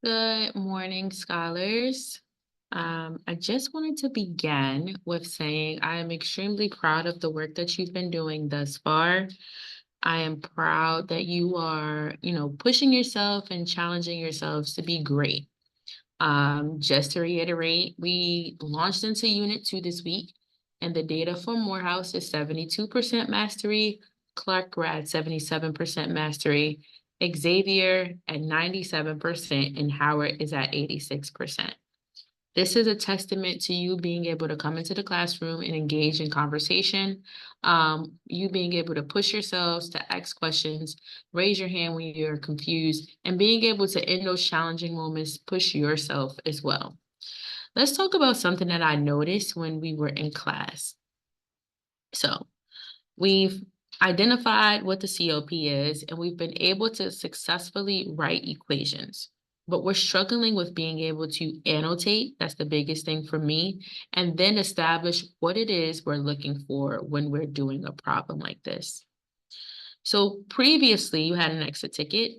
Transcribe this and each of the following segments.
Good morning, scholars. I just wanted to begin with saying I am extremely proud of the work that you've been doing thus far. I am proud that you are, pushing yourself and challenging yourselves to be great. Just to reiterate, we launched into Unit 2 this week, and the data for Morehouse is 72% mastery, Clark Grad 77% mastery, Xavier at 97%, and Howard is at 86%. This is a testament to you being able to come into the classroom and engage in conversation, you being able to push yourselves to ask questions, raise your hand when you're confused, and being able to, in those challenging moments, push yourself as well. Let's talk about something that I noticed when we were in class. So we've identified what the COP is, and we've been able to successfully write equations. But we're struggling with being able to annotate. That's the biggest thing for me. And then establish what it is we're looking for when we're doing a problem like this. So previously, you had an exit ticket.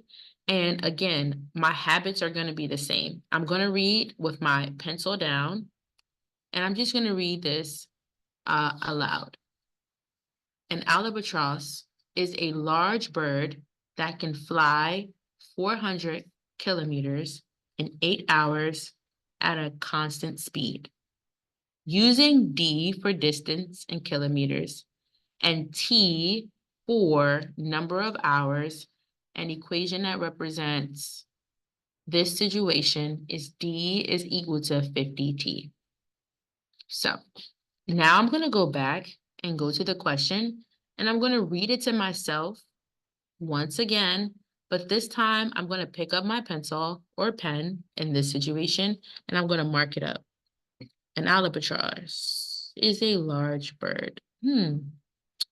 And again, my habits are going to be the same. I'm going to read with my pencil down, and I'm just going to read this aloud. An albatross is a large bird that can fly 400 kilometers in 8 hours at a constant speed. Using D for distance in kilometers and T for number of hours, an equation that represents this situation is D is equal to 50T. So now I'm going to go back and go to the question, and I'm going to read it to myself once again, but this time I'm going to pick up my pencil or pen in this situation, and I'm going to mark it up. An albatross is a large bird.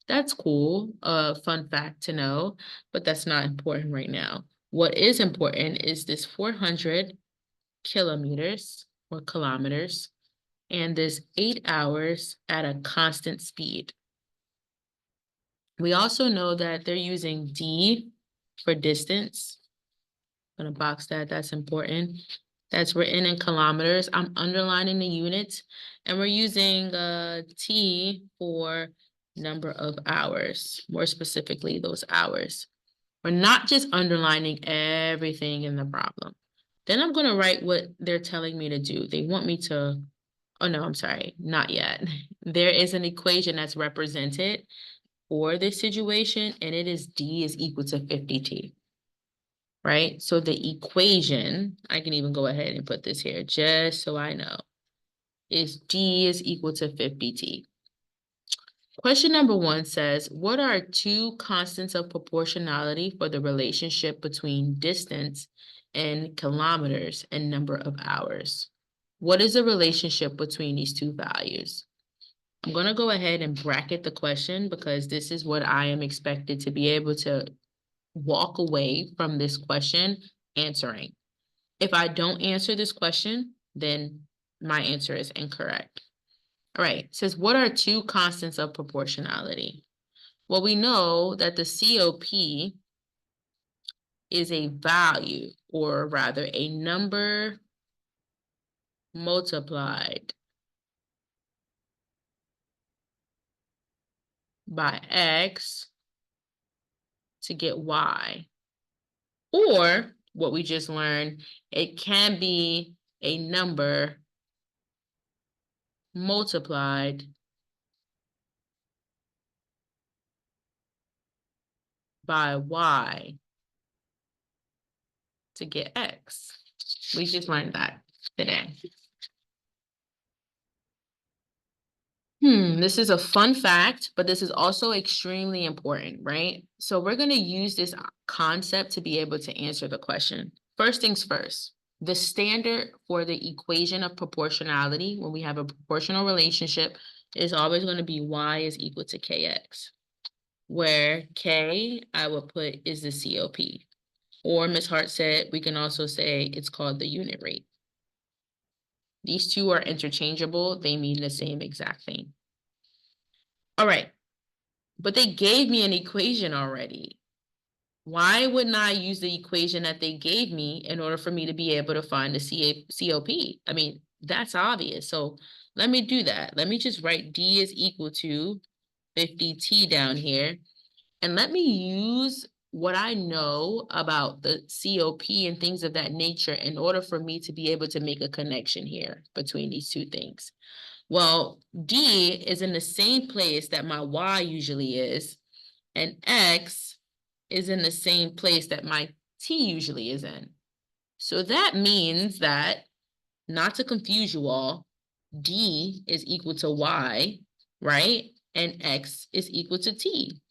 That's cool. Fun fact to know, but that's not important right now. What is important is this 400 kilometers or kilometers and this 8 hours at a constant speed. We also know that they're using D for distance. I'm gonna box that, that's important. That's written in kilometers. I'm underlining the units, and we're using T for number of hours, more specifically those hours. We're not just underlining everything in the problem. Then I'm gonna write what they're telling me to do. They want me to, oh no, I'm sorry, not yet. There is an equation that's represented for this situation, and it is D is equal to 50T, right? So the equation, I can even go ahead and put this here just so I know, is D is equal to 50T. Question number 1 says, what are two constants of proportionality for the relationship between distance in kilometers and number of hours? What is the relationship between these two values? I'm going to go ahead and bracket the question because this is what I am expected to be able to walk away from this question answering. If I don't answer this question, then my answer is incorrect. All right, it says, what are two constants of proportionality? Well, we know that the COP is a value, or rather a number multiplied by X to get Y. Or what we just learned, it can be a number multiplied by Y to get X. We just learned that today. This is a fun fact, but this is also extremely important, right? So we're going to use this concept to be able to answer the question. First things first, the standard for the equation of proportionality when we have a proportional relationship is always going to be Y is equal to KX, where K I would put is the COP. Or Ms. Hart said, we can also say it's called the unit rate. These two are interchangeable. They mean the same exact thing. All right, but they gave me an equation already. Why wouldn't I use the equation that they gave me in order for me to be able to find the COP? I mean, that's obvious. So let me do that. Let me just write D is equal to 50T down here. And let me use what I know about the COP and things of that nature in order for me to be able to make a connection here between these two things. Well, D is in the same place that my Y usually is, and X is in the same place that my T usually is in. So that means that, not to confuse you all, D is equal to Y, right? And X is equal to T.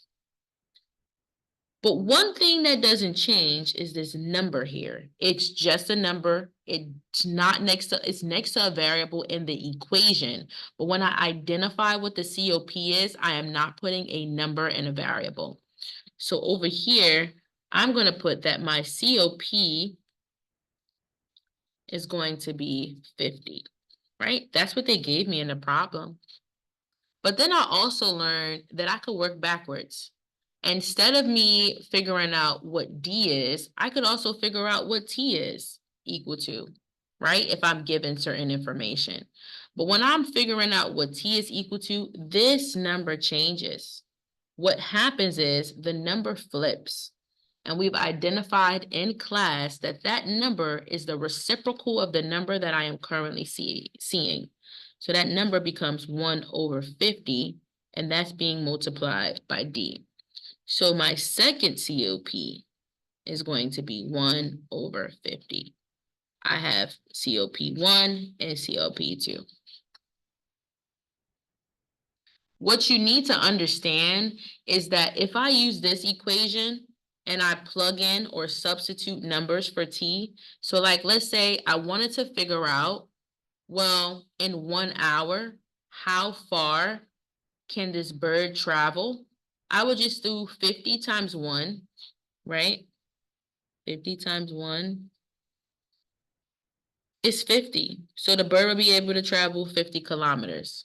But one thing that doesn't change is this number here. It's just a number. It's not next to, it's next to a variable in the equation. But when I identify what the COP is, I am not putting a number in a variable. So over here, I'm going to put that my COP is going to be 50, right? That's what they gave me in the problem. But then I also learned that I could work backwards. Instead of me figuring out what D is, I could also figure out what T is equal to, right? If I'm given certain information. But when I'm figuring out what T is equal to, this number changes. What happens is the number flips. And we've identified in class that that number is the reciprocal of the number that I am currently seeing. So that number becomes 1 over 50, and that's being multiplied by D. So my second COP is going to be 1 over 50. I have COP1 and COP2. What you need to understand is that if I use this equation and I plug in or substitute numbers for T, so like let's say I wanted to figure out, well, in 1 hour, how far can this bird travel? I would just do 50 times 1, right? 50 times 1 is 50. So the bird will be able to travel 50 kilometers.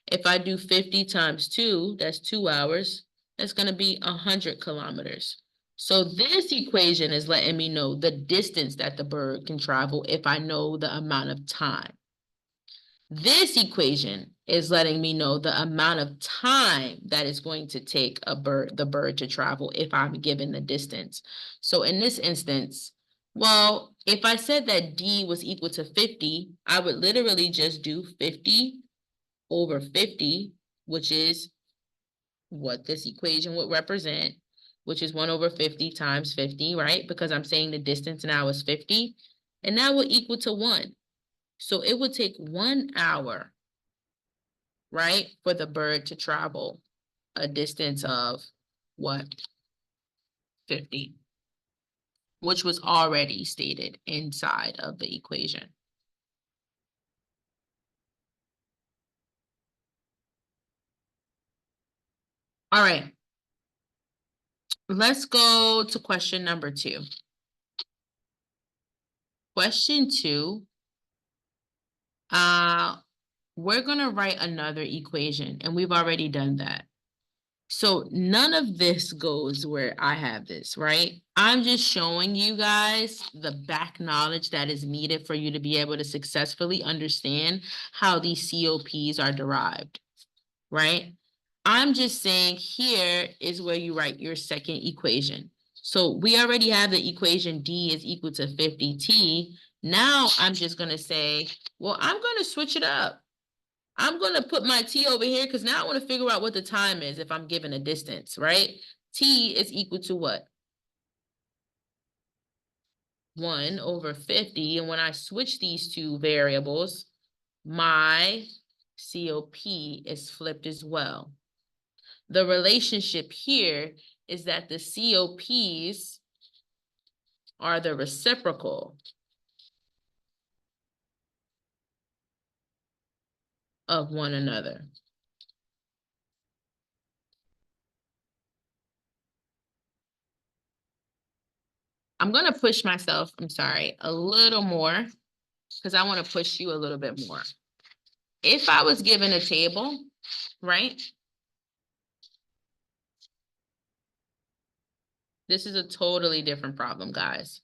If I do 50 times 2, that's 2 hours. That's going to be 100 kilometers. So this equation is letting me know the distance that the bird can travel if I know the amount of time. This equation is letting me know the amount of time that it's going to take the bird to travel if I'm given the distance. So in this instance, well, if I said that D was equal to 50, I would literally just do 50 over 50, which is what this equation would represent, which is 1 over 50 times 50, right? Because I'm saying the distance now is 50, and that would equal to 1. So it would take 1 hour, right, for the bird to travel a distance of what? 50, which was already stated inside of the equation. All right, let's go to question number 2. Question 2, we're going to write another equation, and we've already done that. So none of this goes where I have this, right? I'm just showing you guys the back knowledge that is needed for you to be able to successfully understand how these COPs are derived, right? I'm just saying here is where you write your second equation. So we already have the equation D is equal to 50T. Now I'm just going to say, well, I'm going to switch it up. I'm going to put my T over here because now I want to figure out what the time is if I'm given a distance, right? T is equal to what? 1 over 50. And when I switch these two variables, my COP is flipped as well. The relationship here is that the COPs are the reciprocal of one another. I'm going to push myself, I'm sorry, a little more because I want to push you a little bit more. If I was given a table, right? This is a totally different problem, guys.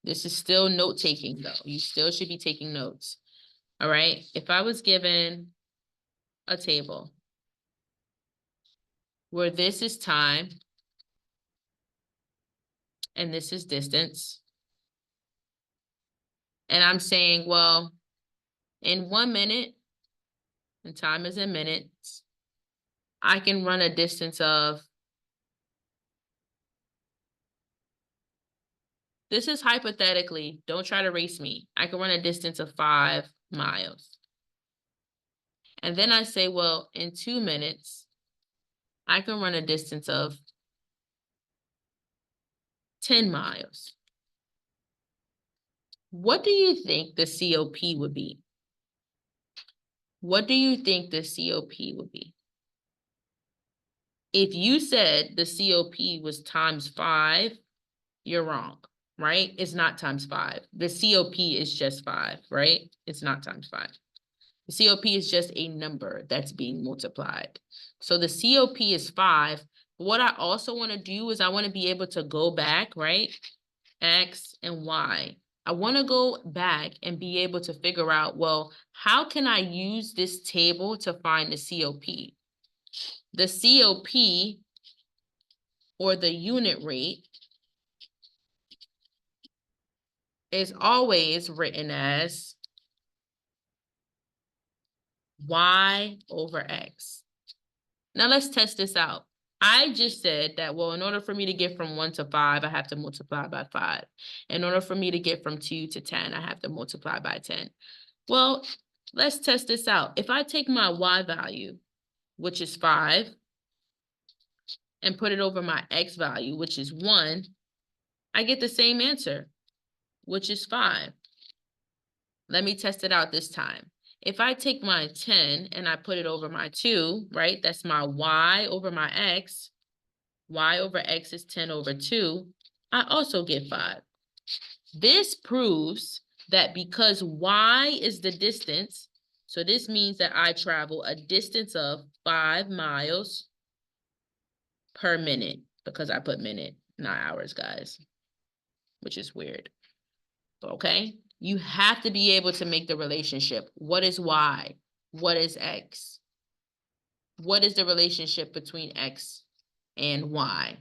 This is still note-taking, though. You still should be taking notes. All right? If I was given a table where this is time and this is distance, and I'm saying, well, in 1 minute, and time is in minutes, I can run a distance of, this is hypothetically, don't try to race me. I can run a distance of 5 miles. And then I say, well, in 2 minutes, I can run a distance of 10 miles. What do you think the COP would be? What do you think the COP would be? If you said the COP was times 5, you're wrong, right? It's not times 5. The COP is just 5, right? It's not times 5. The COP is just a number that's being multiplied. So the COP is 5. What I also want to do is I want to be able to go back, right? X and Y. I want to go back and be able to figure out, well, how can I use this table to find the COP? The COP, or the unit rate, is always written as Y over X. Now let's test this out. I just said that, well, in order for me to get from 1 to 5, I have to multiply by 5. In order for me to get from 2 to 10, I have to multiply by 10. Well, let's test this out. If I take my Y value, which is 5, and put it over my X value, which is 1, I get the same answer, which is 5. Let me test it out this time. If I take my 10 and I put it over my 2, right? That's my Y over my X. Y over X is 10 over 2. I also get 5. This proves that because Y is the distance, so this means that I travel a distance of 5 miles per minute, because I put minute, not hours, guys, which is weird. Okay? You have to be able to make the relationship. What is Y? What is X? What is the relationship between X and Y?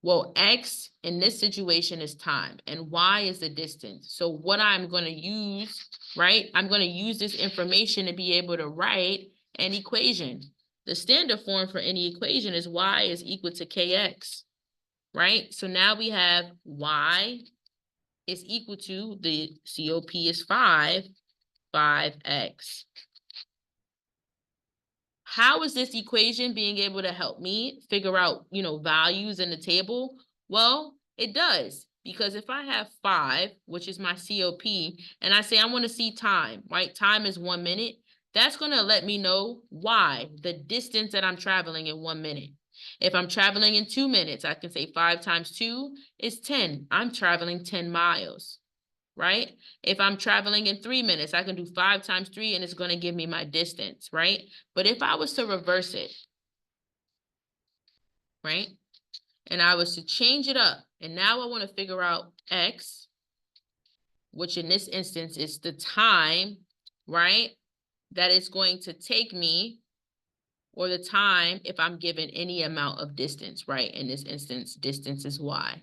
Well, X in this situation is time, and Y is the distance. So what I'm going to use, right? I'm going to use this information to be able to write an equation. The standard form for any equation is Y is equal to KX, right? So now we have Y is equal to, the COP is 5x. How is this equation being able to help me figure out, values in the table? Well, it does, because if I have 5, which is my COP, and I say I want to see time, right? Time is 1 minute. That's going to let me know Y, the distance that I'm traveling in 1 minute. If I'm traveling in 2 minutes, I can say 5 times 2 is 10. I'm traveling 10 miles. Right? If I'm traveling in 3 minutes, I can do 5 times 3 and it's going to give me my distance, right? But if I was to reverse it, right? And I was to change it up, and now I want to figure out X, which in this instance is the time, right? That it's going to take me, or the time if I'm given any amount of distance, right? In this instance, distance is Y.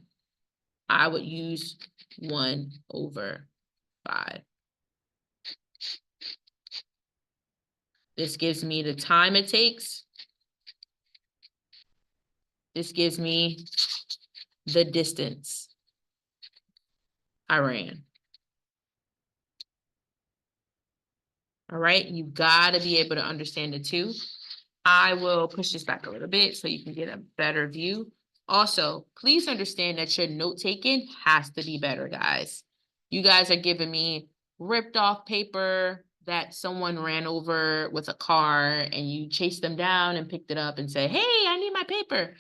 I would use 1 over 5. This gives me the time it takes. This gives me the distance I ran. All right, you gotta be able to understand the two. I will push this back a little bit so you can get a better view. Also, please understand that your note-taking has to be better, guys. You guys are giving me ripped off paper that someone ran over with a car, and you chased them down and picked it up and say, hey, I need my paper.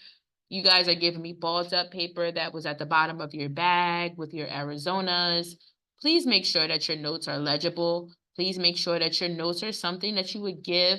You guys are giving me balled up paper that was at the bottom of your bag with your Arizonas. Please make sure that your notes are legible. Please make sure that your notes are something that you would give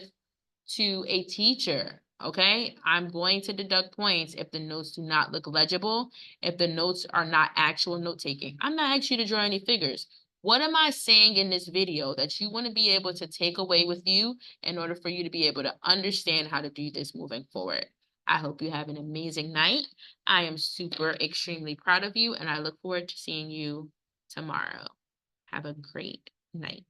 to a teacher. Okay, I'm going to deduct points if the notes do not look legible, if the notes are not actual note taking. I'm not asking you to draw any figures. What am I saying in this video that you want to be able to take away with you in order for you to be able to understand how to do this moving forward? I hope you have an amazing night. I am super extremely proud of you, and I look forward to seeing you tomorrow. Have a great night.